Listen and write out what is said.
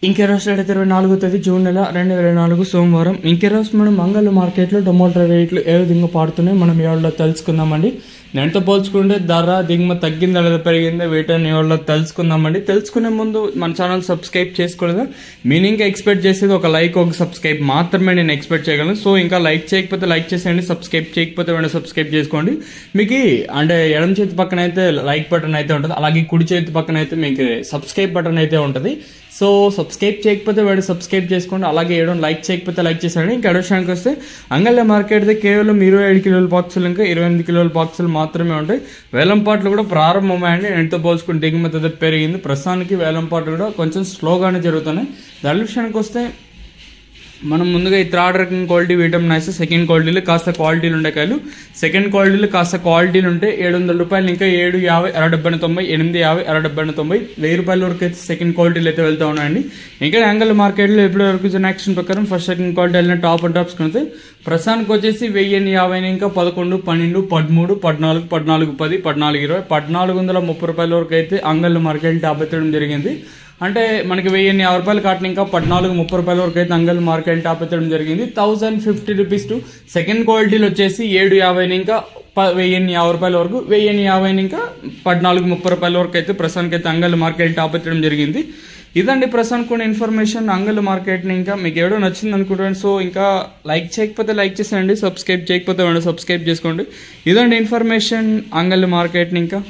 ఇంకే రోజు 24వ తేదీ జూన్ నెల 2024 సోమవారం. ఇంకే రోజు మనం మంగళ మార్కెట్లో టొమాటో రేట్లు ఏ విధంగా పాడుతున్నాయి మనం ఎవరిలో తెలుసుకుందామండి. నేనుతో పోల్చుకుంటే ధర దిగుమతి తగ్గిందా లేదా పెరిగిందా వీటిని ఎవరిలో తెలుసుకుందామండి. తెలుసుకునే ముందు మన ఛానల్ సబ్స్క్రైబ్ చేసుకోలేదా, మీనింగ్ ఎక్స్పెక్ట్ చేసేది ఒక లైక్ ఒక సబ్స్క్రైబ్ మాత్రమే నేను ఎక్స్పెక్ట్ చేయగలను. సో ఇంకా లైక్ చేయకపోతే లైక్ చేసేయండి, సబ్స్క్రైబ్ చేయకపోతే వెంటనే సబ్స్క్రైబ్ చేసుకోండి. మీకు అంటే ఎడమ చేతి పక్కన అయితే లైక్ బటన్ అయితే ఉంటుంది, అలాగే కుడి చేతి పక్కన అయితే మీకు సబ్స్క్రైబ్ బటన్ అయితే ఉంటుంది. సో సబ్స్క్రైబ్ చేయకపోతే వాడు సబ్స్క్రైబ్ చేసుకోండి, అలాగే ఏడో లైక్ చేయకపోతే లైక్ చేసేయండి. ఇంకా విషయానికి వస్తే అంగళ్ళ మార్కెట్ది కేవలం 27 కిలోల బాక్సులు ఇంకా 28 కిలోల బాక్సులు మాత్రమే ఉంటాయి. వేలంపాట్లు కూడా ప్రారంభమైంది. ఎంతో పోల్చుకుని దిగుమతి అయితే పెరిగింది. ప్రస్తుతానికి వేలంపాట్లు కూడా కొంచెం స్లోగానే జరుగుతున్నాయి. దాని విషయానికి వస్తే మనం ముందుగా ఈ థర్డ్ రకం క్వాలిటీ వీటం నైస్, సెకండ్ క్వాలిటీలు కాస్త క్వాలిటీలు ఉండే కాయలు, సెకండ్ క్వాలిటీలు కాస్త క్వాలిటీలు ఉంటే 700 రూపాయలు ఇంకా 750 60 90 850 60 90 1000 రూపాయల వరకు అయితే సెకండ్ క్వాలిటీలు అయితే వెళ్తూ ఉన్నాయండి. ఇంకా యాంగల్ మార్కెట్లో ఇప్పటి వరకు యాక్షన్ ప్రకారం ఫస్ట్ సెకండ్ క్వాలిటీ వెళ్ళిన టాప్ అండ్ టాప్స్ కొనితే ప్రస్తుతానికి వచ్చేసి 1050 ఇంకా 11 12 13 14 14 10 14 20 1430 రూపాయల వరకు అయితే అంగల్ మార్కెట్ టాప్ ఎత్తడం జరిగింది. అంటే మనకి 1050 రూపాయలు కాటిన ఇంకా 1430 రూపాయల వరకు అయితే అంగల్ మార్కెట్ టాప్ ఎత్తడం జరిగింది. 1050 రూపీస్ టు సెకండ్ క్వాలిటీలు వచ్చేసి 750 ఇంకా 1050 రూపాయల వరకు, 1050 ఇంకా 1430 రూపాయల వరకు అయితే ప్రస్తుతానికి అయితే అంగల్ మార్కెట్ టాప్ ఎత్తడం జరిగింది. ఇదండి ప్రస్తుతానికి కొన్ని ఇన్ఫర్మేషన్ అంగల్ మార్కెట్ని. ఇంకా మీకు ఎవడో నచ్చింది అనుకుంటాను. సో ఇంకా లైక్ చేయకపోతే లైక్ చేసేయండి, సబ్స్క్రైబ్ చేయకపోతే సబ్స్క్రైబ్ చేసుకోండి. ఇదండి ఇన్ఫర్మేషన్ అంగల్ మార్కెట్ని. ఇంకా